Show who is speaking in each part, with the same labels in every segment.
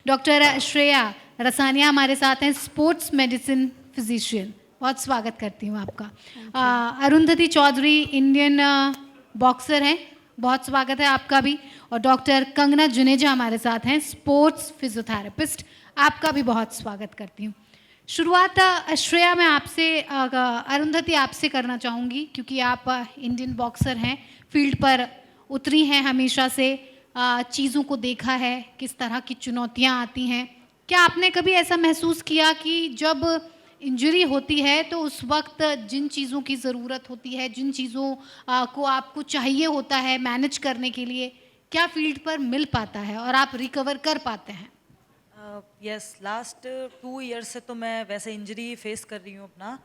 Speaker 1: Doctor Shreya रसानिया हमारे साथ हैं, स्पोर्ट्स मेडिसिन फिजिशियन। बहुत स्वागत करती हूँ आपका। अरुंधति चौधरी इंडियन बॉक्सर हैं, बहुत स्वागत है आपका भी। और डॉक्टर कंगना जुनेजा हमारे साथ हैं, स्पोर्ट्स फिजियोथेरेपिस्ट, आपका भी बहुत स्वागत करती हूँ। शुरुआत श्रेया मैं आपसे, अरुंधति आपसे करना चाहूँगी, क्योंकि आप इंडियन बॉक्सर हैं, फील्ड पर उतरी हैं हमेशा से, चीज़ों को देखा है, किस तरह की चुनौतियाँ आती हैं। क्या आपने कभी ऐसा महसूस किया कि जब इंजरी होती है तो उस वक्त जिन चीज़ों की ज़रूरत होती है, जिन चीज़ों को आपको चाहिए होता है मैनेज करने के लिए, क्या फील्ड पर मिल पाता है और आप रिकवर कर पाते हैं?
Speaker 2: यस, लास्ट 2 ईयर से तो मैं वैसे इंजरी फेस कर रही हूँ अपना।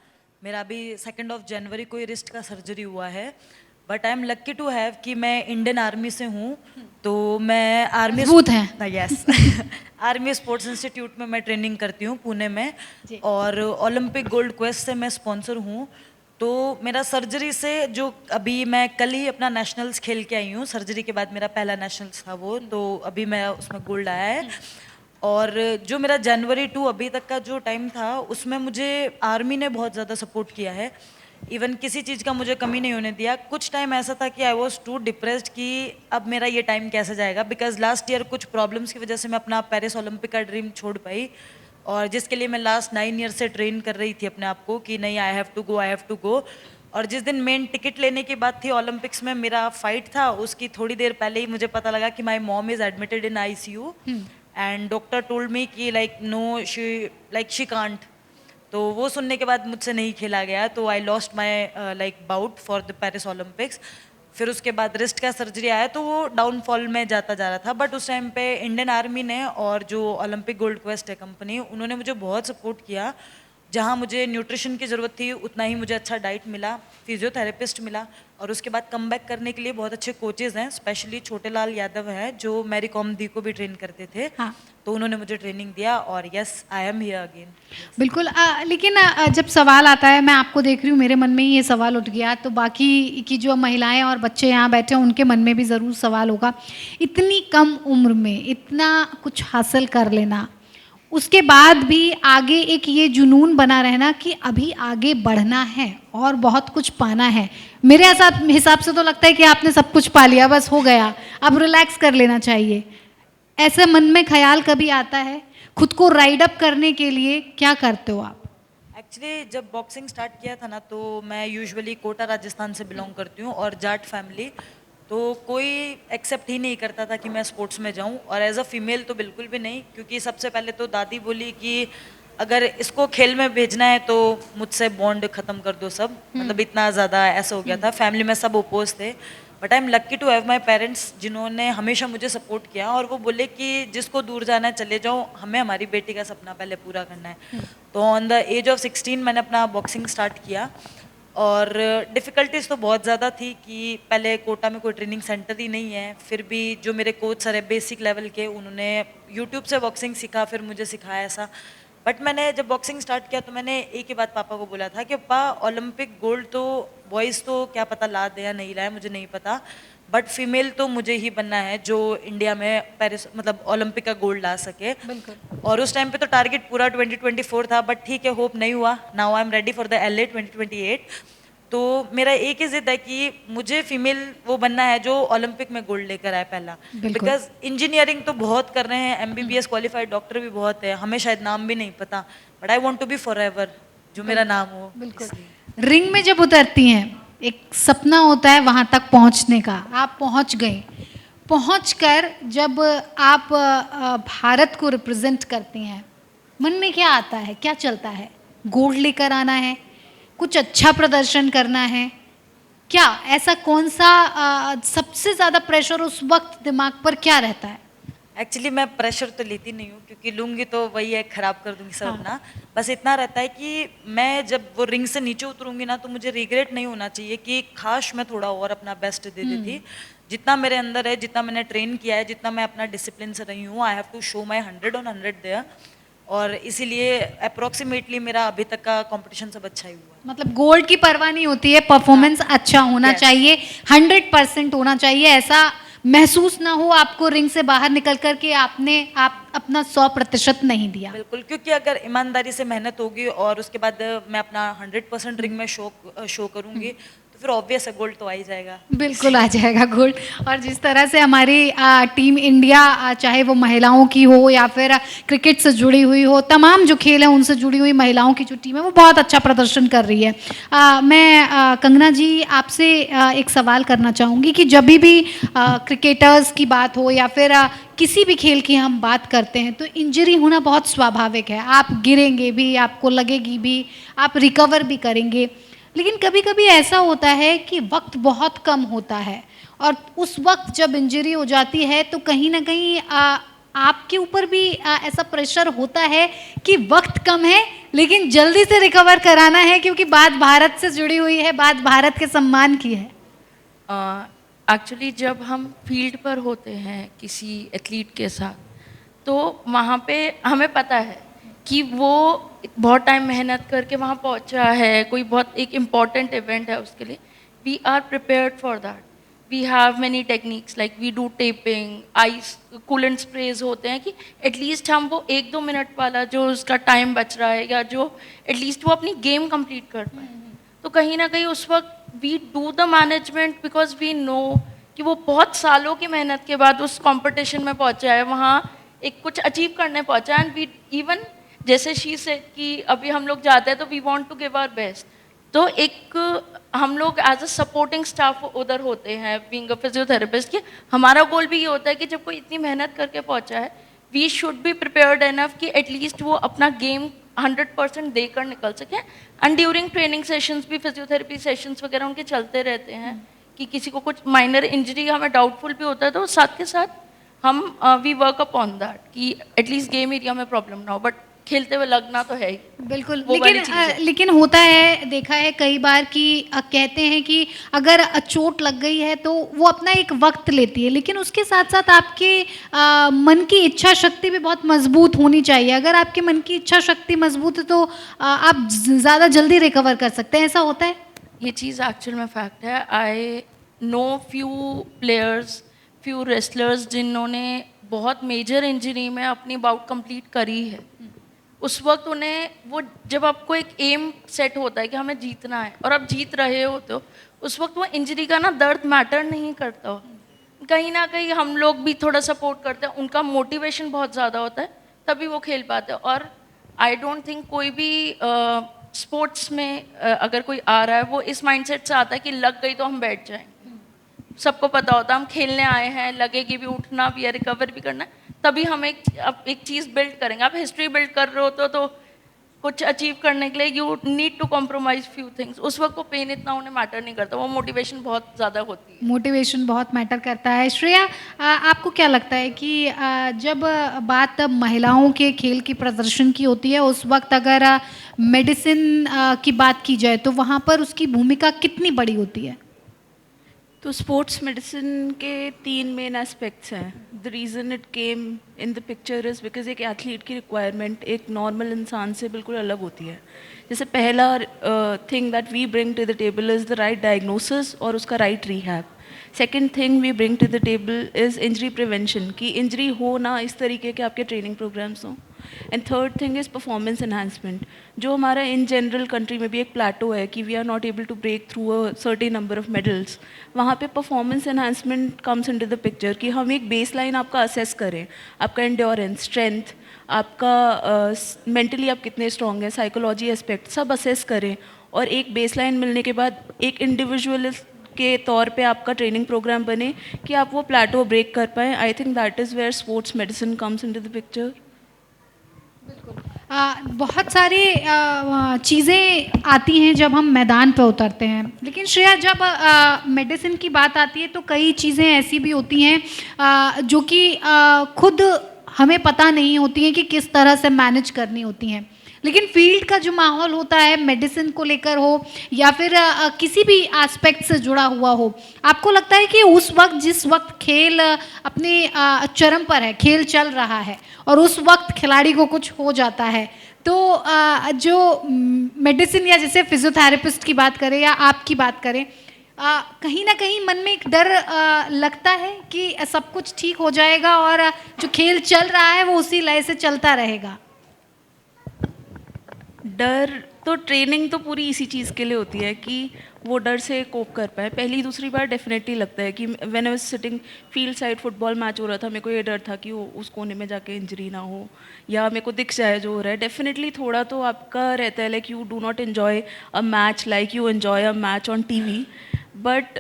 Speaker 2: मेरा अभी 2 जनवरी को ही रिस्ट का सर्जरी हुआ है, but I am lucky to have कि मैं इंडियन आर्मी से हूँ। तो मैं army yes army sports institute में मैं ट्रेनिंग करती हूँ पुणे में, और ओलंपिक गोल्ड क्वेस्ट से मैं स्पॉन्सर हूँ। तो मेरा सर्जरी से जो अभी मैं कल ही अपना नेशनल्स खेल के आई हूँ, सर्जरी के बाद मेरा पहला नेशनल्स था वो, तो अभी मैं उसमें गोल्ड आया है। और जो मेरा जनवरी 2 अभी तक का जो टाइम था, उसमें मुझे आर्मी ने बहुत ज़्यादा सपोर्ट किया है। इवन किसी चीज़ का मुझे कमी नहीं होने दिया। कुछ टाइम ऐसा था कि आई वॉज टू डिप्रेस्ड कि अब मेरा ये टाइम कैसे जाएगा, बिकॉज लास्ट ईयर कुछ प्रॉब्लम्स की वजह से मैं अपना पेरिस ओलंपिक का ड्रीम छोड़ पाई, और जिसके लिए मैं लास्ट 9 ईयर से ट्रेन कर रही थी अपने आप को कि नहीं, आई हैव टू गो। और जिस दिन मेन टिकट लेने की बात थी ओलंपिक्स में, मेरा फाइट था, उसकी थोड़ी देर पहले ही मुझे पता लगा कि my mom is admitted in ICU and doctor told me कि शी कांट। तो वो सुनने के बाद मुझसे नहीं खेला गया, तो I lost my bout for the Paris Olympics. फिर उसके बाद रिस्ट का सर्जरी आया, तो वो डाउनफॉल में जाता जा रहा था। बट उस टाइम पे इंडियन आर्मी ने और जो ओलंपिक गोल्ड क्वेस्ट है कंपनी, उन्होंने मुझे बहुत सपोर्ट किया। जहाँ मुझे न्यूट्रिशन की ज़रूरत थी, उतना ही मुझे अच्छा डाइट मिला, फिजियोथेरेपिस्ट मिला, और उसके बाद कम बैक करने के लिए बहुत अच्छे कोचेज़ हैं। स्पेशली छोटे लाल यादव हैं जो मैरी कॉम दी को भी ट्रेन करते थे।
Speaker 1: हाँ।
Speaker 2: तो उन्होंने मुझे ट्रेनिंग दिया, और yes, I am here again.
Speaker 1: बिल्कुल। लेकिन जब सवाल आता है, मैं आपको देख रही हूँ, मेरे मन में ही ये सवाल उठ गया, तो बाकी की जो महिलाएं और बच्चे यहाँ बैठे हैं उनके मन में भी ज़रूर सवाल होगा। इतनी कम उम्र में इतना कुछ हासिल कर लेना, उसके बाद भी आगे एक ये जुनून बना रहना कि अभी आगे बढ़ना है और बहुत कुछ पाना है। मेरे हिसाब से तो लगता है कि आपने सब कुछ पा लिया, बस हो गया, अब रिलैक्स कर लेना चाहिए। ऐसे मन में ख्याल कभी आता है? खुद को राइड अप करने के लिए क्या करते हो आप?
Speaker 2: एक्चुअली जब बॉक्सिंग स्टार्ट किया था ना, तो मैं यूजुअली कोटा राजस्थान से बिलोंग करती हूँ और जाट फैमिली, तो कोई एक्सेप्ट ही नहीं करता था कि मैं स्पोर्ट्स में जाऊँ, और एज अ फीमेल तो बिल्कुल भी नहीं। क्योंकि सबसे पहले तो दादी बोली कि अगर इसको खेल में भेजना है तो मुझसे बॉन्ड ख़त्म कर दो सब, मतलब इतना ज़्यादा ऐसा हो गया था। फैमिली में सब ओपोज थे, but I am lucky to have my parents, जिन्होंने हमेशा मुझे सपोर्ट किया, और वो बोले कि जिसको दूर जाना है चले जाओ, हमें हमारी बेटी का सपना पहले पूरा करना है। तो ऑन द एज ऑफ 16 मैंने अपना बॉक्सिंग स्टार्ट किया, और डिफ़िकल्टीज तो बहुत ज़्यादा थी कि पहले कोटा में कोई ट्रेनिंग सेंटर ही नहीं है। फिर भी जो मेरे कोच सर है बेसिक लेवल के, उन्होंने यूट्यूब से बॉक्सिंग सीखा, फिर मुझे सिखाया ऐसा। बट मैंने जब बॉक्सिंग स्टार्ट किया तो मैंने एक ही बात पापा को बोला था कि पापा, ओलंपिक गोल्ड तो बॉयज़ तो क्या पता ला दे या नहीं लाए, मुझे नहीं पता, बट फीमेल तो मुझे ही बनना है जो इंडिया में पेरिस मतलब ओलंपिक का गोल्ड ला सके।
Speaker 1: बिल्कुल।
Speaker 2: और उस टाइम पे तो टारगेट पूरा 2024 था, बट ठीक है, होप नहीं हुआ। Now I am ready for the LA 2028। तो मेरा एक ही जिद है कि मुझे फीमेल वो बनना है जो ओलंपिक में गोल्ड लेकर आए पहला। बिकॉज इंजीनियरिंग तो बहुत कर रहे हैं, MBBS क्वालिफाइड डॉक्टर भी बहुत है, हमें शायद नाम भी नहीं पता, but I want to be forever, जो मेरा नाम हो।
Speaker 1: बिल्कुल। रिंग में जब उतरती हैं, एक सपना होता है वहाँ तक पहुँचने का, आप पहुँच गए। पहुँचकर जब आप भारत को रिप्रेजेंट करती हैं, मन में क्या आता है, क्या चलता है? गोल्ड लेकर आना है, कुछ अच्छा प्रदर्शन करना है, क्या ऐसा कौन सा सबसे ज़्यादा प्रेशर उस वक्त दिमाग पर क्या रहता है?
Speaker 2: एक्चुअली मैं प्रेशर तो लेती नहीं हूँ, क्योंकि लूँगी तो वही है, खराब कर दूँगी सब अपना। बस इतना रहता है कि मैं जब वो रिंग से नीचे उतरूँगी ना, तो मुझे रिग्रेट नहीं होना चाहिए कि काश मैं थोड़ा और अपना बेस्ट दे देती। जितना मेरे अंदर है, जितना मैंने ट्रेन किया है, जितना मैं अपना डिसिप्लिन से रही हूँ, I have to show my 100 on 100 there. और इसीलिए अप्रोक्सीमेटली मेरा अभी तक का कंपटीशन सब अच्छा ही हुआ।
Speaker 1: मतलब गोल्ड की परवाह नहीं होती है, परफॉर्मेंस अच्छा होना चाहिए, 100% होना चाहिए, ऐसा महसूस ना हो आपको रिंग से बाहर निकल कर के आप अपना 100% नहीं दिया?
Speaker 2: बिल्कुल, क्योंकि अगर ईमानदारी से मेहनत होगी और उसके बाद मैं अपना 100% रिंग में शो करूँगी, तो फिर ऑब्वियस है गोल्ड तो आ ही जाएगा।
Speaker 1: बिल्कुल आ जाएगा गोल्ड। और जिस तरह से हमारी टीम इंडिया चाहे वो महिलाओं की हो या फिर क्रिकेट से जुड़ी हुई हो, तमाम जो खेल हैं उनसे जुड़ी हुई महिलाओं की जो टीम है वो बहुत अच्छा प्रदर्शन कर रही है। मैं कंगना जी आपसे एक सवाल करना चाहूँगी कि जब भी क्रिकेटर्स की बात हो या फिर किसी भी खेल की हम बात करते हैं तो इंजरी होना बहुत स्वाभाविक है। आप गिरेंगे भी, आपको लगेगी भी, आप रिकवर भी करेंगे, लेकिन कभी कभी ऐसा होता है कि वक्त बहुत कम होता है और उस वक्त जब इंजरी हो जाती है तो कहीं ना कहीं आपके ऊपर भी ऐसा प्रेशर होता है कि वक्त कम है लेकिन जल्दी से रिकवर कराना है क्योंकि बात भारत से जुड़ी हुई है, बात भारत के सम्मान की है।
Speaker 3: एक्चुअली जब हम फील्ड पर होते हैं किसी एथलीट के साथ, तो वहाँ पे हमें पता है कि वो बहुत टाइम मेहनत करके वहाँ पहुँचा है, कोई बहुत एक इम्पॉर्टेंट इवेंट है उसके लिए। We are prepared for that. We have many techniques like we do taping, ice coolant sprays होते हैं कि एटलीस्ट हम वो 1-2 मिनट वाला जो उसका टाइम बच रहा है या जो एटलीस्ट वो अपनी गेम कंप्लीट कर पाए। तो कहीं ना कहीं उस वक्त we do the management because we know कि वो बहुत सालों की मेहनत के बाद उस कंपटीशन में पहुंचा है, वहाँ एक कुछ अचीव करने पहुंचा है। एंड वी इवन जैसे शी से कि अभी हम लोग जाते हैं तो we want to give our best. तो एक हम लोग एज अ सपोर्टिंग स्टाफ उधर होते हैं बीइंग अ फिजियोथेरेपिस्ट कि हमारा गोल भी ये होता है कि जब कोई इतनी मेहनत करके पहुंचा है we should be prepared enough कि एटलीस्ट वो अपना गेम 100% देकर निकल सकें। एंड ड्यूरिंग ट्रेनिंग सेशंस भी फिजियोथेरेपी सेशंस वगैरह उनके चलते रहते हैं कि किसी को कुछ माइनर इंजरी हमें डाउटफुल भी होता है तो साथ के साथ हम वी वर्क अपॉन दैट कि एटलीस्ट गेम एरिया में प्रॉब्लम ना हो, बट खेलते हुए लगना तो है ही।
Speaker 1: बिल्कुल,
Speaker 3: वो वाली चीज़ है।
Speaker 1: लेकिन होता है, देखा है कई बार कि कहते हैं कि अगर चोट लग गई है तो वो अपना एक वक्त लेती है, लेकिन उसके साथ साथ आपके मन की इच्छा शक्ति भी बहुत मजबूत होनी चाहिए। अगर आपके मन की इच्छा शक्ति मजबूत है तो आप ज़्यादा जल्दी रिकवर कर सकते हैं। ऐसा होता है?
Speaker 3: ये चीज़ एक्चुअल में फैक्ट है। I know few players, few wrestlers जिन्होंने बहुत मेजर इंजरी में अपनी बाउट कंप्लीट करी है। उस वक्त उन्हें वो जब आपको एक एम सेट होता है कि हमें जीतना है और आप जीत रहे होते हो, उस वक्त वो इंजरी का ना दर्द मैटर नहीं करता हो। कहीं ना कहीं हम लोग भी थोड़ा सपोर्ट करते हैं, उनका मोटिवेशन बहुत ज़्यादा होता है तभी वो खेल पाते हैं। और आई डोंट थिंक कोई भी स्पोर्ट्स में अगर कोई आ रहा है वो इस माइंडसेट से आता है कि लग गई तो हम बैठ जाएंगे। सबको पता होता है हम खेलने आए हैं, लगेगी भी, उठना भी है, रिकवर भी करना है, तभी हम एक चीज़ बिल्ड करेंगे। आप हिस्ट्री बिल्ड कर रहे हो तो कुछ अचीव करने के लिए you need to compromise few things. उस वक्त को पेन इतना उन्हें मैटर नहीं करता, वो मोटिवेशन बहुत ज़्यादा होती है।
Speaker 1: मोटिवेशन बहुत मैटर करता है। श्रेया, आपको क्या लगता है कि जब बात महिलाओं के खेल की प्रदर्शन की होती है उस वक्त अगर मेडिसिन की बात की जाए तो वहाँ पर उसकी भूमिका कितनी बड़ी होती है?
Speaker 4: तो स्पोर्ट्स मेडिसिन के 3 मेन एस्पेक्ट्स हैं। The reason it came in the picture is because एक एथलीट की रिक्वायरमेंट एक नॉर्मल इंसान से बिल्कुल अलग होती है। जैसे पहला thing that we bring to the table is the right diagnosis और उसका right rehab. Second thing we bring to the table is injury prevention, कि इंजरी हो ना इस तरीके के आपके ट्रेनिंग प्रोग्राम्स हों। And third thing is performance enhancement, जो हमारा इन जनरल कंट्री में भी एक प्लेटो है कि we are not able to break through a certain number of medals. वहाँ पे performance enhancement comes into the picture कि हम एक बेस लाइन आपका असेस करें, आपका एंड्योरेंस, स्ट्रेंथ, आपका मेंटली आप कितने स्ट्रॉन्ग हैं, साइकोलॉजी एस्पेक्ट सब असेस करें और एक बेस लाइन मिलने के बाद एक इंडिविजुअल के तौर पे आपका ट्रेनिंग प्रोग्राम बने कि आप वो प्लेटो ब्रेक कर पाएँ। I think that is where sports medicine comes into the picture.
Speaker 1: बहुत सारी चीज़ें आती हैं जब हम मैदान पे उतरते हैं, लेकिन श्रेया जब मेडिसिन की बात आती है तो कई चीज़ें ऐसी भी होती हैं जो कि खुद हमें पता नहीं होती हैं कि किस तरह से मैनेज करनी होती हैं। लेकिन फील्ड का जो माहौल होता है मेडिसिन को लेकर हो या फिर किसी भी एस्पेक्ट से जुड़ा हुआ हो, आपको लगता है कि उस वक्त जिस वक्त खेल अपने चरम पर है, खेल चल रहा है और उस वक्त खिलाड़ी को कुछ हो जाता है तो जो मेडिसिन या जैसे फिजियोथेरेपिस्ट की बात करें या आपकी बात करें, कहीं ना कहीं मन में एक डर लगता है कि सब कुछ ठीक हो जाएगा और जो खेल चल रहा है वो उसी लय से चलता रहेगा?
Speaker 4: डर तो ट्रेनिंग तो पूरी इसी चीज़ के लिए होती है कि वो डर से कोप कर पाए। पहली दूसरी बार डेफिनेटली लगता है कि when I was sitting field side football match हो रहा था, मेरे को ये डर था कि वो उस कोने में जाके इंजरी ना हो या मेरे को दिख जाए जो हो रहा है। डेफिनेटली थोड़ा तो आपका रहता है, like you do not enjoy a match like you enjoy a match on TV, but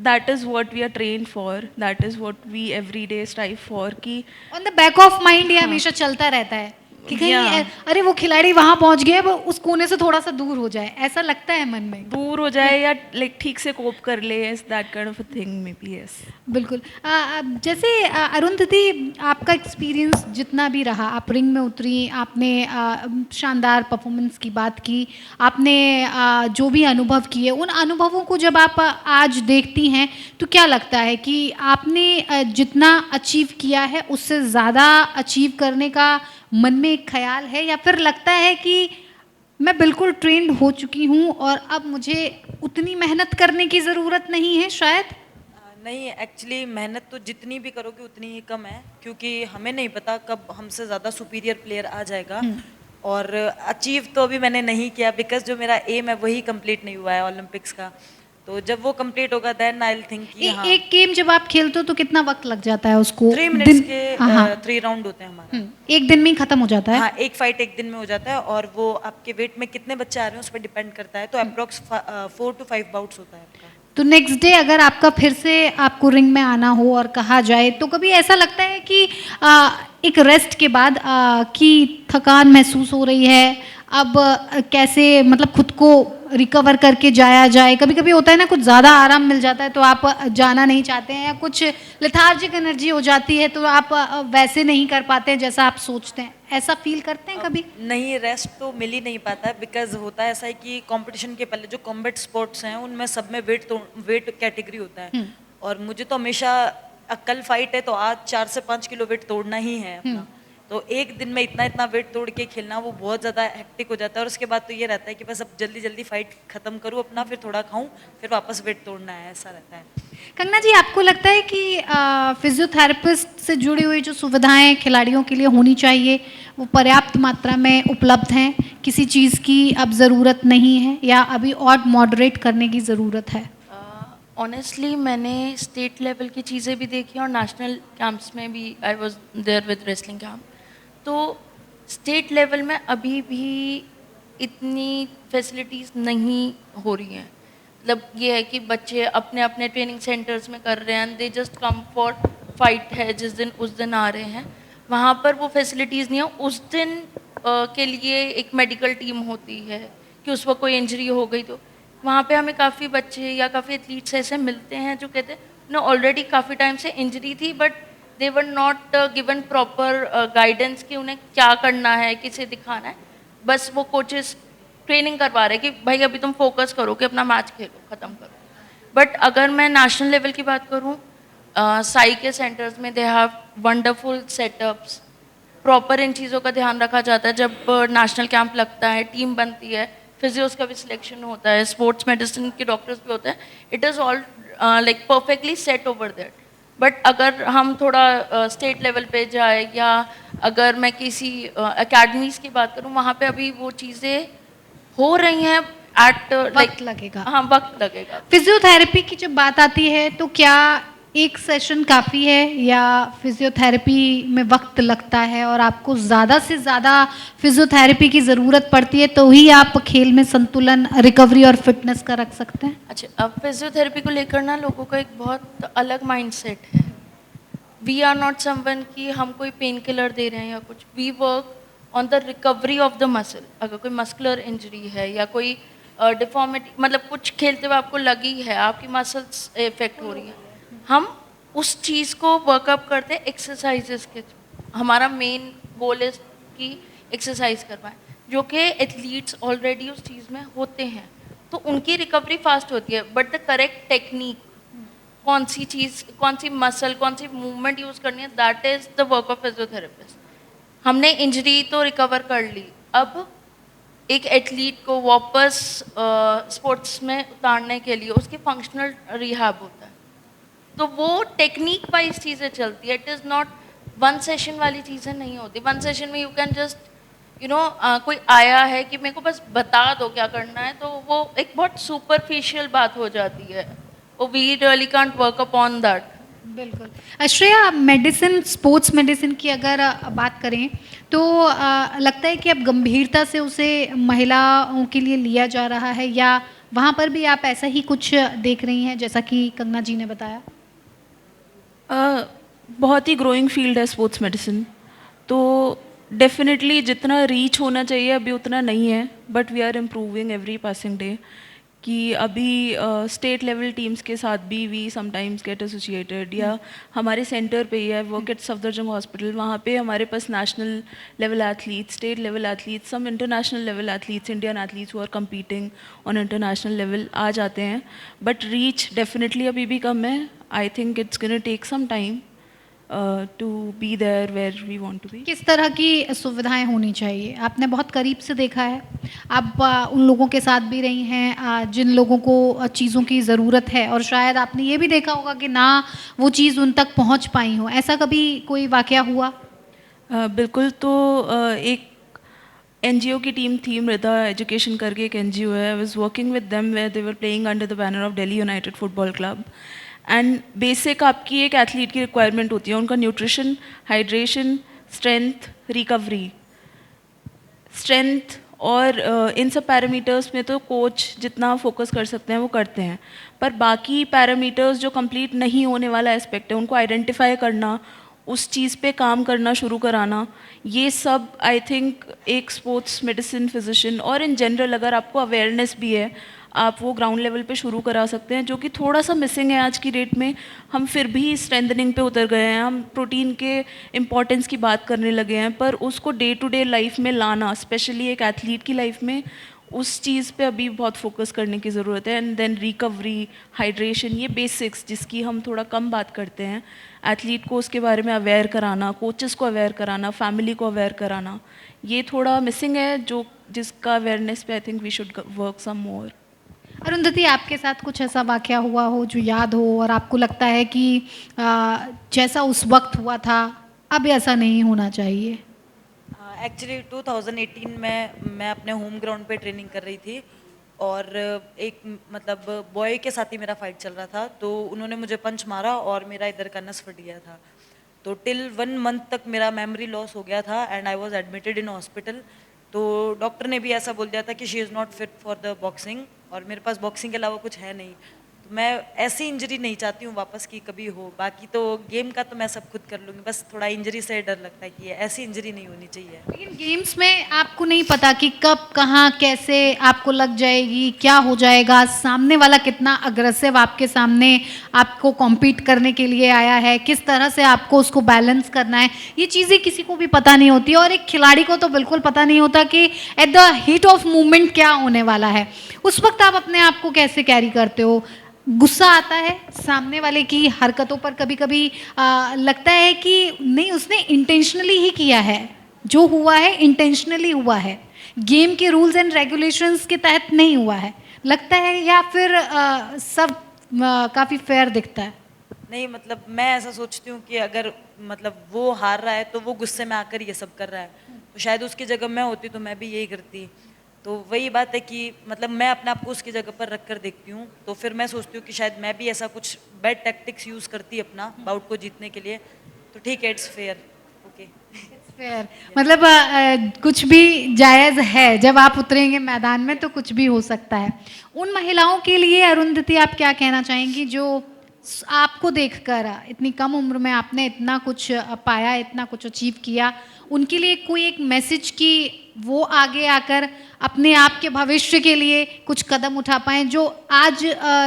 Speaker 4: that is what we are train for, that is what we every day strive for कि
Speaker 1: on the back of mind ये हमेशा चलता रहता है कि कहीं
Speaker 4: Yeah.
Speaker 1: अरे वो खिलाड़ी वहां पहुंच गए, अब उस कोने से थोड़ा सा दूर हो जाए, ऐसा लगता है मन में।
Speaker 4: दूर हो जाए या लाइक ठीक से कोप कर ले, that kind of a thing may be. Yes
Speaker 1: बिल्कुल। जैसे अरुंधति, आपका एक्सपीरियंस जितना भी रहा, आप रिंग में उतरी, आपने शानदार परफॉर्मेंस की बात की, आपने जो भी अनुभव किए, उन अनुभवों को जब आप आज देखती हैं तो क्या लगता है कि आपने जितना अचीव किया है उससे ज़्यादा अचीव करने का मन में एक ख्याल है, या फिर लगता है कि मैं बिल्कुल ट्रेंड हो चुकी हूँ और अब मुझे उतनी मेहनत करने की ज़रूरत नहीं है शायद?
Speaker 2: नहीं, एक्चुअली मेहनत तो जितनी भी करोगे उतनी ही कम है, क्योंकि हमें नहीं पता कब हमसे ज़्यादा सुपीरियर प्लेयर आ जाएगा। और अचीव तो अभी मैंने नहीं किया, बिकॉज जो मेरा एम है वही कंप्लीट नहीं हुआ है ओलंपिक्स का। तो जब वो कंप्लीट होगा देन आई विल थिंक कि हाँ।
Speaker 1: एक गेम जब आप खेलते हो तो कितना वक्त लग जाता है उसको?
Speaker 2: 3 मिनट्स के
Speaker 1: हाँ,
Speaker 2: 3 राउंड होते हैं हमारे।
Speaker 1: एक दिन में ही खत्म हो जाता है?
Speaker 2: हाँ, एक फाइट एक दिन में हो जाता है, और वो आपके वेट में कितने बच्चे आ रहे हैं उस पर डिपेंड करता है। तो अप्रोक्स 4 to 5 बाउट्स होता है आपका।
Speaker 1: तो नेक्स्ट डे अगर आपका फिर से आपको रिंग में आना हो और कहा जाए तो कभी ऐसा लगता है कि एक रेस्ट के बाद कि थकान महसूस हो रही है, अब कैसे मतलब खुद को रिकवर करके जाया जाए? कभी कभी होता है ना, कुछ ज़्यादा आराम मिल जाता है तो आप जाना नहीं चाहते हैं, या कुछ लेथार्जिक एनर्जी हो जाती है तो आप वैसे नहीं कर पाते हैं जैसा आप सोचते हैं, ऐसा फील करते हैं कभी?
Speaker 2: नहीं, रेस्ट तो मिल ही नहीं पाता है, बिकॉज होता है ऐसा है कि कंपटीशन के पहले जो कॉम्बैट स्पोर्ट्स हैं उनमें सब में वेट कैटेगरी होता है। और मुझे तो हमेशा कल फाइट है तो आज 4 से 5 किलो वेट तोड़ना ही है अपना। तो एक दिन में इतना इतना वेट तोड़ के खेलना वो बहुत ज़्यादा हेक्टिक हो जाता है। और उसके बाद तो ये रहता है कि बस अब जल्दी जल्दी फाइट खत्म करूँ अपना, फिर थोड़ा खाऊं, फिर वापस वेट तोड़ना है, ऐसा रहता है।
Speaker 1: कंगना जी, आपको लगता है कि फिजियोथेरेपिस्ट से जुड़ी हुई जो सुविधाएं खिलाड़ियों के लिए होनी चाहिए वो पर्याप्त मात्रा में उपलब्ध हैं? किसी चीज़ की अब ज़रूरत नहीं है या अभी और मॉडरेट करने की ज़रूरत है?
Speaker 3: ऑनेस्टली मैंने स्टेट लेवल की चीज़ें भी देखी और नेशनल कैंप्स में भी I was there with wrestling camp. तो स्टेट लेवल में अभी भी इतनी फैसिलिटीज़ नहीं हो रही हैं। मतलब ये है कि बच्चे अपने अपने ट्रेनिंग सेंटर्स में कर रहे हैं, they just come for fight है जिस दिन उस दिन आ रहे हैं, वहाँ पर वो फैसिलिटीज़ नहीं है। उस दिन के लिए एक मेडिकल टीम होती है कि उस वक्त कोई इंजरी हो गई तो वहाँ पे हमें काफ़ी बच्चे या काफ़ी एथलीट्स ऐसे मिलते हैं जो कहते हैं उन्हें ऑलरेडी काफ़ी टाइम से इंजरी थी, but they were not given proper guidance कि उन्हें क्या करना है, किसे दिखाना है। बस वो कोचेस ट्रेनिंग करवा रहे हैं कि भाई अभी तुम फोकस करो कि अपना मैच खेलो, ख़त्म करो। बट अगर मैं नेशनल लेवल की बात करूँ, साई के सेंटर्स में they have wonderful setups, proper इन चीज़ों का ध्यान रखा जाता है। जब नेशनल कैंप लगता है, टीम बनती है, फिजियोस का भी सिलेक्शन होता है, स्पोर्ट्स मेडिसिन के डॉक्टर्स भी होते हैं, it is all like perfectly set over that. But अगर हम थोड़ा स्टेट लेवल पे जाए या अगर मैं किसी एकेडमीज़ की बात करूँ, वहाँ पे अभी वो चीज़ें हो रही हैं एट
Speaker 1: वक्त लगेगा।
Speaker 3: हाँ, वक्त लगेगा।
Speaker 1: फिजियोथेरेपी की जब बात आती है तो क्या एक सेशन काफ़ी है या फिजियोथेरेपी में वक्त लगता है और आपको ज़्यादा से ज़्यादा फिजियोथेरेपी की ज़रूरत पड़ती है तो ही आप खेल में संतुलन, रिकवरी और फिटनेस का रख सकते हैं?
Speaker 3: अच्छा, अब फिजियोथेरेपी को लेकर ना लोगों का एक बहुत अलग माइंडसेट है। वी आर नॉट समवन कि हम कोई पेन किलर दे रहे हैं या कुछ, we work on the recovery of the muscle. अगर कोई मस्कुलर इंजरी है या कोई डिफॉर्मिटी, मतलब कुछ खेलते हुए आपको लगी है, आपकी मसल्स इफेक्ट हो रही है, हम उस चीज़ को वर्कअप करते हैं एक्सरसाइजेस के थ्रू। हमारा मेन गोल इज कि एक्सरसाइज करवाएं, जो कि एथलीट्स ऑलरेडी उस चीज़ में होते हैं, तो उनकी रिकवरी फास्ट होती है। बट द करेक्ट टेक्निक, कौन सी चीज़, कौन सी मसल, कौन सी मूवमेंट यूज़ करनी है, that is the work of physiotherapist. हमने इंजरी तो रिकवर कर ली, अब एक एथलीट को वापस स्पोर्ट्स में उतारने के लिए उसके फंक्शनल रिहैब होता है, तो वो टेक्निक वाइज चीज़ें चलती है. It is not one session वाली चीज़ें नहीं होती. वन सेशन में यू कैन जस्ट कोई आया है कि मेरे को बस बता दो क्या करना है, तो वो एक बहुत सुपरफिशियल बात हो जाती है. We really can't work upon that.
Speaker 1: बिल्कुल. श्रेया, मेडिसिन, स्पोर्ट्स मेडिसिन की अगर बात करें तो लगता है कि अब गंभीरता से उसे महिलाओं के लिए लिया जा रहा है, या वहाँ पर भी आप ऐसा ही कुछ देख रही हैं जैसा कि कंगना जी ने बताया?
Speaker 4: बहुत ही ग्रोइंग फील्ड है स्पोर्ट्स मेडिसिन, तो डेफिनेटली जितना रीच होना चाहिए अभी उतना नहीं है, but we are improving every passing day. कि अभी स्टेट लेवल टीम्स के साथ भी वी समटाइम्स गेट एसोसिएटेड, या हमारे सेंटर पे ही है, वर्क एट सफदरजंग हॉस्पिटल, वहाँ पे हमारे पास national level athletes, state level athletes, some international level athletes, Indian athletes who are competing on international level आ जाते हैं. बट रीच डेफिनेटली अभी भी कम है. I think it's gonna take some time to be there where we want to be.
Speaker 1: किस तरह की सुविधाएं होनी चाहिए? आपने बहुत करीब से देखा है, आप उन लोगों के साथ भी रही हैं जिन लोगों को चीज़ों की ज़रूरत है, और शायद आपने ये भी देखा होगा कि ना वो चीज़ उन तक पहुंच पाई हो. ऐसा कभी कोई वाकया हुआ?
Speaker 4: बिल्कुल. तो एक एनजीओ की टीम थी, मृदा एजुकेशन करके एक एनजीओ है. I was working with them where they were playing under the banner of Delhi United Football Club. And basic आपकी एक एथलीट की रिक्वायरमेंट होती है, उनका nutrition, hydration, strength, recovery. Strength और इन सब पैरामीटर्स में तो कोच जितना फोकस कर सकते हैं वो करते हैं, पर बाकी पैरामीटर्स जो कंप्लीट नहीं होने वाला एस्पेक्ट है उनको आइडेंटिफाई करना, उस चीज़ पे काम करना शुरू कराना, ये सब आई थिंक एक स्पोर्ट्स मेडिसिन फिजिशियन और इन जनरल अगर आपको अवेयरनेस भी है, आप वो ग्राउंड लेवल पे शुरू करा सकते हैं, जो कि थोड़ा सा मिसिंग है आज की डेट में. हम फिर भी स्ट्रेंथनिंग पे उतर गए हैं, हम प्रोटीन के इम्पॉर्टेंस की बात करने लगे हैं, पर उसको डे टू डे लाइफ में लाना, स्पेशली एक एथलीट की लाइफ में, उस चीज़ पे अभी बहुत फोकस करने की ज़रूरत है. एंड देन रिकवरी, हाइड्रेशन, ये बेसिक्स जिसकी हम थोड़ा कम बात करते हैं, एथलीट को उसके बारे में अवेयर कराना, कोचेस को अवेयर कराना, फैमिली को अवेयर कराना, ये थोड़ा मिसिंग है, जो जिसका अवेयरनेस पे I think we should work some more.
Speaker 1: Arundhati, आपके साथ कुछ ऐसा वाकया हुआ हो जो याद हो और आपको लगता है कि जैसा उस वक्त हुआ था अब ऐसा नहीं होना चाहिए?
Speaker 2: एक्चुअली 2018 में मैं अपने होम ग्राउंड पे ट्रेनिंग कर रही थी, और एक मतलब बॉय के साथ ही मेरा फाइट चल रहा था, तो उन्होंने मुझे पंच मारा और मेरा इधर का नस फट गया था. तो टिल 1 मंथ तक मेरा मेमोरी लॉस हो गया था and I was admitted in hospital. तो डॉक्टर ने भी ऐसा बोल दिया था कि she is not fit for the boxing, और मेरे पास बॉक्सिंग के अलावा कुछ है नहीं. तो मैं ऐसी इंजरी नहीं चाहती हूँ वापस की कभी हो. बाकी तो गेम का तो मैं सब खुद कर लूँगी, बस थोड़ा इंजरी से डर लगता है कि ये ऐसी इंजरी नहीं होनी चाहिए.
Speaker 1: लेकिन गेम्स में आपको नहीं पता कि कब, कहाँ, कैसे आपको लग जाएगी, क्या हो जाएगा, सामने वाला कितना अग्रेसिव आपके सामने आपको कॉम्पीट करने के लिए आया है, किस तरह से आपको उसको बैलेंस करना है, ये चीज़ें किसी को भी पता नहीं होती. और एक खिलाड़ी को तो बिल्कुल पता नहीं होता कि at the heat of movement क्या होने वाला है. उस वक्त आप अपने आप को कैसे कैरी करते हो? गुस्सा आता है सामने वाले की हरकतों पर? कभी कभी लगता है कि नहीं, उसने इंटेंशनली ही किया है, जो हुआ है इंटेंशनली हुआ है, गेम के रूल्स एंड रेगुलेशंस के तहत नहीं हुआ है, लगता है, या फिर सब काफ़ी फेयर दिखता है?
Speaker 2: नहीं, मतलब मैं ऐसा सोचती हूँ कि अगर मतलब वो हार रहा है तो वो गुस्से में आकर ये सब कर रहा है, तो शायद उसकी जगह मैं होती तो मैं भी यही करती. तो वही बात है कि मतलब मैं अपने आप को उसकी जगह पर रख कर देखती हूँ, तो फिर मैं सोचती हूँ कि शायद मैं भी ऐसा कुछ बैड टैक्टिक्स यूज़ करती अपना बाउट को जीतने के लिए. तो ठीक है, इट्स फेयर. ओके,
Speaker 1: फेयर मतलब कुछ भी जायज़ है. जब आप उतरेंगे मैदान में तो कुछ भी हो सकता है. उन महिलाओं के लिए अरुंधति आप क्या कहना चाहेंगी जो आपको देखकर, इतनी कम उम्र में आपने इतना कुछ पाया, इतना कुछ अचीव किया, उनके लिए कोई एक मैसेज कि वो आगे आकर अपने आप के भविष्य के लिए कुछ कदम उठा पाएं जो आज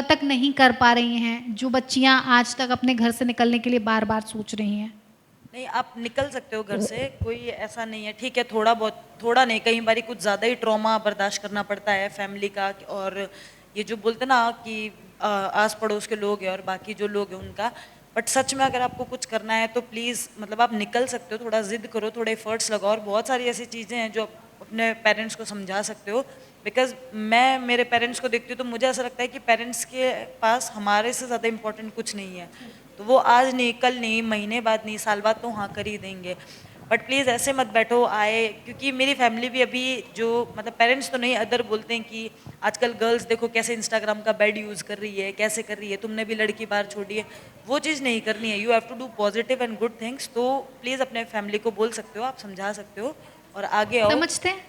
Speaker 1: तक नहीं कर पा रही हैं, जो बच्चियां आज तक अपने घर से निकलने के लिए बार बार सोच रही हैं?
Speaker 2: नहीं, आप निकल सकते हो घर से, कोई ऐसा नहीं है. ठीक है, थोड़ा बहुत, थोड़ा नहीं, कई बार कुछ ज़्यादा ही ट्रॉमा बर्दाश्त करना पड़ता है फैमिली का, और ये जो बोलते ना कि आस पड़ोस के लोग हैं और बाकी जो लोग हैं उनका. बट सच में अगर आपको कुछ करना है तो प्लीज़ मतलब आप निकल सकते हो. थोड़ा जिद करो, थोड़े एफर्ट्स लगाओ, और बहुत सारी ऐसी चीज़ें हैं जो अपने पेरेंट्स को समझा सकते हो। बिकॉज मैं मेरे पेरेंट्स को देखती हूँ तो मुझे ऐसा लगता है कि पेरेंट्स के पास हमारे से ज़्यादा इम्पोर्टेंट कुछ नहीं है। तो वो आज नहीं, कल नहीं, महीने बाद नहीं, साल बाद तो हाँ कर ही देंगे। बट प्लीज़ ऐसे मत बैठो आए, क्योंकि मेरी फैमिली भी अभी जो मतलब पेरेंट्स तो नहीं, अदर बोलते हैं कि आजकल गर्ल्स देखो कैसे इंस्टाग्राम का बैड यूज़ कर रही है, कैसे कर रही है, तुमने भी लड़की बाहर छोड़ी है। वो चीज़ नहीं करनी है। You have to do positive and good things. तो प्लीज़ अपने फैमिली को बोल सकते हो, आप समझा सकते हो और आगे आओ।
Speaker 1: समझते हैं?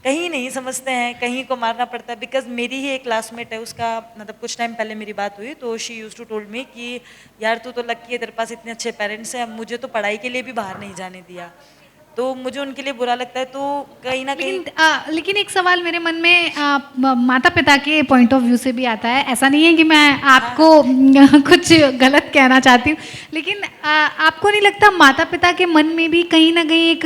Speaker 2: कहीं नहीं समझते हैं, कहीं को मारना पड़ता है। बिकॉज मेरी ही एक क्लासमेट है, उसका मतलब कुछ टाइम पहले मेरी बात हुई तो she use to told me कि यार तू तो लकी है, तेरे पास इतने अच्छे पेरेंट्स हैं, मुझे तो पढ़ाई के लिए भी बाहर नहीं जाने दिया। तो मुझे उनके लिए बुरा लगता है। तो कहीं ना कहीं
Speaker 1: लेकिन एक सवाल मेरे मन में माता पिता के पॉइंट ऑफ व्यू से भी आता है। ऐसा नहीं है कि मैं आपको कुछ गलत कहना चाहती हूँ, लेकिन आपको नहीं लगता माता पिता के मन में भी कहीं ना कहीं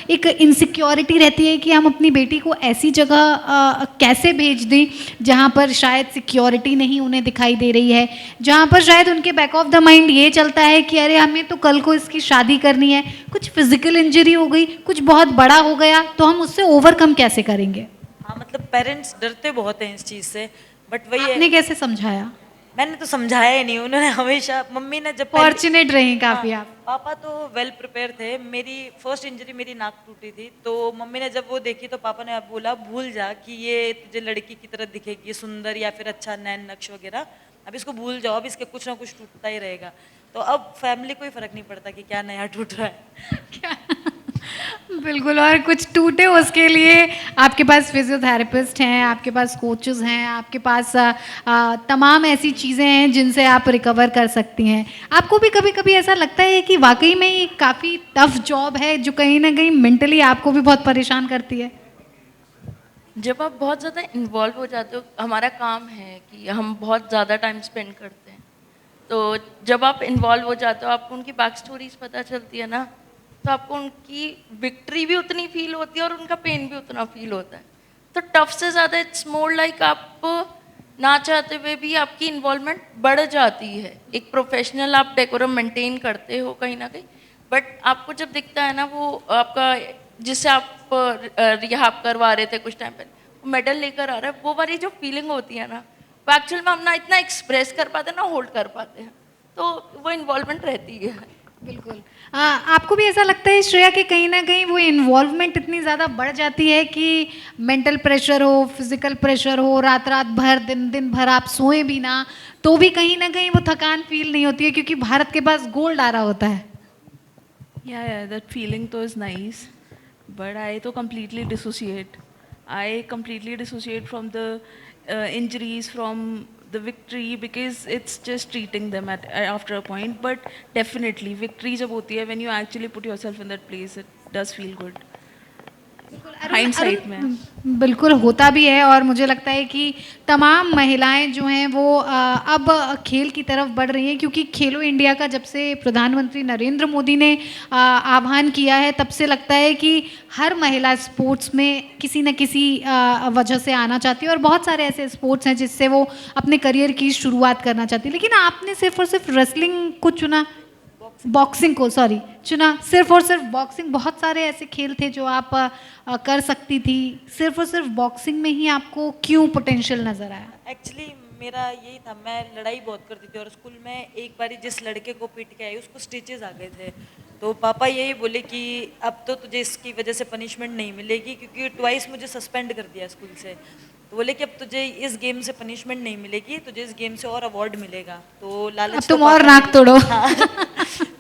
Speaker 1: एक इनसिक्योरिटी रहती है कि हम अपनी बेटी को ऐसी जगह कैसे भेज दें जहाँ पर शायद सिक्योरिटी नहीं उन्हें दिखाई दे रही है, जहाँ पर शायद उनके बैक ऑफ द माइंड ये चलता है कि अरे हमें तो कल को इसकी शादी करनी है, कुछ फिजिकल इंजरी हो गई, कुछ बहुत बड़ा हो गया, तो हम उससे ओवरकम कैसे करेंगे?
Speaker 2: हाँ, मतलब पेरेंट्स डरते बहुत हैं इस चीज़ से। बट वही
Speaker 1: आपने
Speaker 2: है,
Speaker 1: कैसे समझाया?
Speaker 2: मैंने तो समझाया ही नहीं। उन्होंने हमेशा, मम्मी ने जब
Speaker 1: फॉर्चुनेट रही काफी
Speaker 2: हाँ,
Speaker 1: आप।
Speaker 2: पापा तो वेल प्रिपेयर थे। मेरी फर्स्ट इंजरी मेरी नाक टूटी थी, तो मम्मी ने जब वो देखी तो पापा ने अब बोला भूल जा कि ये तुझे लड़की की तरह दिखेगी, सुंदर या फिर अच्छा नैन नक्श वगैरह, अब इसको भूल जाओ, अब इसके कुछ ना कुछ टूटता ही रहेगा। तो अब फैमिली को ही फर्क नहीं पड़ता कि क्या नया टूट रहा है।
Speaker 1: बिल्कुल, और कुछ टूटे उसके लिए आपके पास फिजियोथेरेपिस्ट हैं, आपके पास कोचेस हैं, आपके पास तमाम ऐसी चीज़ें हैं जिनसे आप रिकवर कर सकती हैं। आपको भी कभी कभी ऐसा लगता है कि वाकई में ये काफ़ी टफ जॉब है जो कहीं ना कहीं मेंटली आपको भी बहुत परेशान करती है?
Speaker 3: जब आप बहुत ज़्यादा इन्वॉल्व हो जाते हो, हमारा काम है कि हम बहुत ज़्यादा टाइम स्पेंड करते हैं, तो जब आप इन्वॉल्व हो जाते हो, आपको उनकी बैक स्टोरीज पता चलती है ना, तो आपको उनकी विक्ट्री भी उतनी फील होती है और उनका पेन भी उतना फील होता है। तो टफ से ज़्यादा इट्स मोर लाइक आप ना चाहते हुए भी आपकी इन्वॉल्वमेंट बढ़ जाती है। एक प्रोफेशनल आप डेकोरम मेंटेन करते हो कहीं ना कहीं, बट आपको जब दिखता है ना वो आपका, जिससे आप रिहाब करवा रहे थे कुछ टाइम पहले, वो मेडल लेकर आ रहा है, वो वाली जो फीलिंग होती है ना, वो एक्चुअल में हम ना इतना एक्सप्रेस कर पाते हैं ना होल्ड कर पाते हैं, तो वो इन्वॉल्वमेंट रहती है।
Speaker 1: बिल्कुल। आपको भी ऐसा लगता है श्रेया कि कहीं ना कहीं वो इन्वॉल्वमेंट इतनी ज़्यादा बढ़ जाती है कि मेंटल प्रेशर हो, फिजिकल प्रेशर हो, रात रात भर दिन दिन भर आप सोए भी ना तो भी कहीं ना कहीं वो थकान फील नहीं होती है क्योंकि भारत के पास गोल्ड आ रहा होता है?
Speaker 4: Yeah, that feeling though is nice, but I to completely dissociate. I completely dissociate from the injuries, from the victory, because it's just treating them at after a point. But definitely, victory जब होती है, when you actually put yourself in that place, it does feel good. Hindsight में
Speaker 1: बिल्कुल होता भी है, और मुझे लगता है कि तमाम महिलाएं जो हैं वो अब खेल की तरफ बढ़ रही हैं, क्योंकि खेलो इंडिया का जब से प्रधानमंत्री नरेंद्र मोदी ने आह्वान किया है तब से लगता है कि हर महिला स्पोर्ट्स में किसी न किसी वजह से आना चाहती है, और बहुत सारे ऐसे स्पोर्ट्स हैं जिससे वो अपने करियर की शुरुआत करना चाहती है। लेकिन आपने सिर्फ और सिर्फ रेसलिंग को चुना, बॉक्सिंग को सॉरी चुना, सिर्फ और सिर्फ बॉक्सिंग? बहुत सारे ऐसे खेल थे जो आप कर सकती थी, सिर्फ और सिर्फ बॉक्सिंग में ही आपको क्यों पोटेंशियल नज़र आया?
Speaker 2: एक्चुअली मेरा यही था, मैं लड़ाई बहुत करती थी और स्कूल में एक बारी जिस लड़के को पीट के आई उसको स्टिचेस आ गए थे, तो पापा यही बोले कि अब तो तुझे इसकी वजह से पनिशमेंट नहीं मिलेगी, क्योंकि ट्वाइस मुझे सस्पेंड कर दिया स्कूल से। तो बोले कि अब तुझे इस गेम से पनिशमेंट नहीं मिलेगी, तुझे इस गेम से और अवार्ड मिलेगा। तो लालच
Speaker 1: अब
Speaker 2: तो
Speaker 1: तुम और
Speaker 2: पापा
Speaker 1: नाक
Speaker 2: ने-
Speaker 1: तोड़ो।
Speaker 2: हाँ,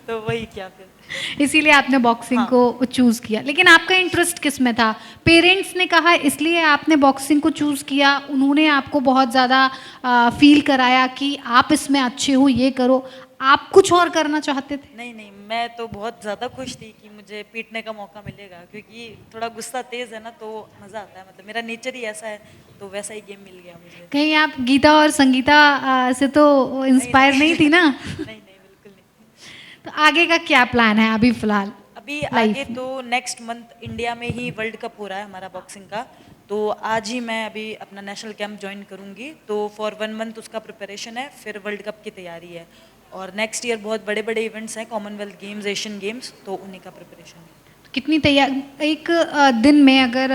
Speaker 2: तो वही क्या फिर।
Speaker 1: इसीलिए आपने बॉक्सिंग को चूज़ किया। लेकिन आपका इंटरेस्ट किस में था? पेरेंट्स ने कहा इसलिए आपने बॉक्सिंग को चूज़ किया, उन्होंने आपको बहुत ज़्यादा फील कराया कि आप इसमें अच्छे हो, ये करो, आप कुछ और करना चाहते थे?
Speaker 2: नहीं नहीं, मैं तो बहुत ज़्यादा खुश थी कि मुझे पीटने का मौका मिलेगा, क्योंकि थोड़ा गुस्सा तेज़ है ना तो मज़ा आता है। मतलब मेरा नेचर ही ऐसा है, तो वैसा ही गेम मिल गया मुझे।
Speaker 1: कहीं आप गीता और संगीता से तो इंस्पायर नहीं थी ना?
Speaker 2: नहीं नहीं, बिल्कुल नहीं।
Speaker 1: तो आगे का क्या प्लान है अभी फिलहाल?
Speaker 2: अभी
Speaker 1: Life
Speaker 2: आगे
Speaker 1: में।
Speaker 2: तो नेक्स्ट मंथ इंडिया में ही वर्ल्ड कप हो रहा है हमारा बॉक्सिंग का, तो आज ही मैं अभी अपना नेशनल कैंप ज्वाइन करूंगी। तो फॉर 1 मंथ उसका प्रिपरेशन है, फिर वर्ल्ड कप की तैयारी है, और नेक्स्ट ईयर बहुत बड़े बड़े इवेंट्स हैं, कॉमनवेल्थ गेम्स, एशियन गेम्स, तो उन्हीं का प्रिपरेशन है।
Speaker 1: तो कितनी तैयार एक दिन में अगर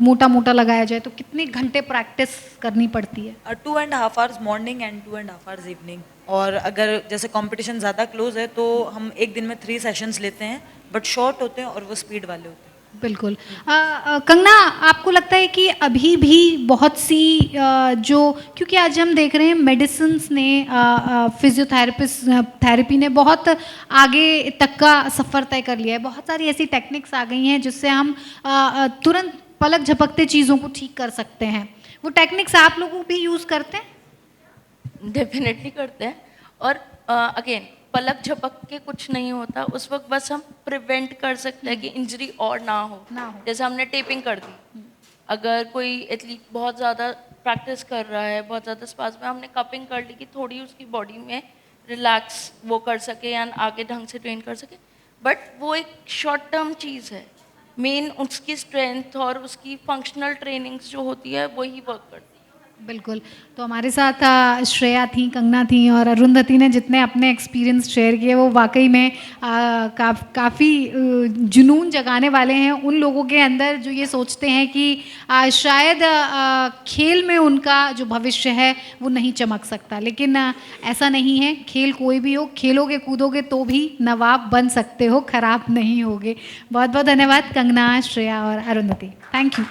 Speaker 1: मोटा मोटा लगाया जाए तो कितने घंटे प्रैक्टिस करनी पड़ती है?
Speaker 2: 2.5 hours morning and 2.5 hours evening. और अगर जैसे कंपटीशन ज़्यादा क्लोज है तो हम एक दिन में 3 सेशंस लेते हैं, बट शॉर्ट होते हैं और वो स्पीड वाले होते हैं।
Speaker 1: बिल्कुल। कंगना, आपको लगता है कि अभी भी बहुत सी जो, क्योंकि आज हम देख रहे हैं मेडिसिन्स ने, फिजियोथेरेपिस्ट थेरेपी ने बहुत आगे तक का सफ़र तय कर लिया है, बहुत सारी ऐसी टेक्निक्स आ गई हैं जिससे हम तुरंत पलक झपकते चीज़ों को ठीक कर सकते हैं। वो टेक्निक्स आप लोग भी यूज़ करते हैं?
Speaker 3: डेफिनेटली करते हैं। और अगेन पलक झपक के कुछ नहीं होता, उस वक्त बस हम प्रिवेंट कर सकते हैं कि इंजरी और ना हो। जैसे हमने टेपिंग कर दी, अगर कोई एथलीट बहुत ज़्यादा प्रैक्टिस कर रहा है, बहुत ज़्यादा स्पास में, हमने कपिंग कर ली कि थोड़ी उसकी बॉडी में रिलैक्स वो कर सके या आगे ढंग से ट्रेन कर सके। बट वो एक शॉर्ट टर्म चीज़ है, मेन उसकी स्ट्रेंथ और उसकी फंक्शनल ट्रेनिंग्स जो होती है वही वर्क करती है।
Speaker 1: बिल्कुल। तो हमारे साथ श्रेया थी, कंगना थी और अरुंधति ने जितने अपने एक्सपीरियंस शेयर किए वो वाकई में काफ़ी जुनून जगाने वाले हैं उन लोगों के अंदर जो ये सोचते हैं कि शायद खेल में उनका जो भविष्य है वो नहीं चमक सकता, लेकिन ऐसा नहीं है। खेल कोई भी हो, खेलोगे कूदोगे तो भी नवाब बन सकते हो, खराब नहीं होगे। बहुत बहुत धन्यवाद कंगना, श्रेया और अरुंधति। Thank you.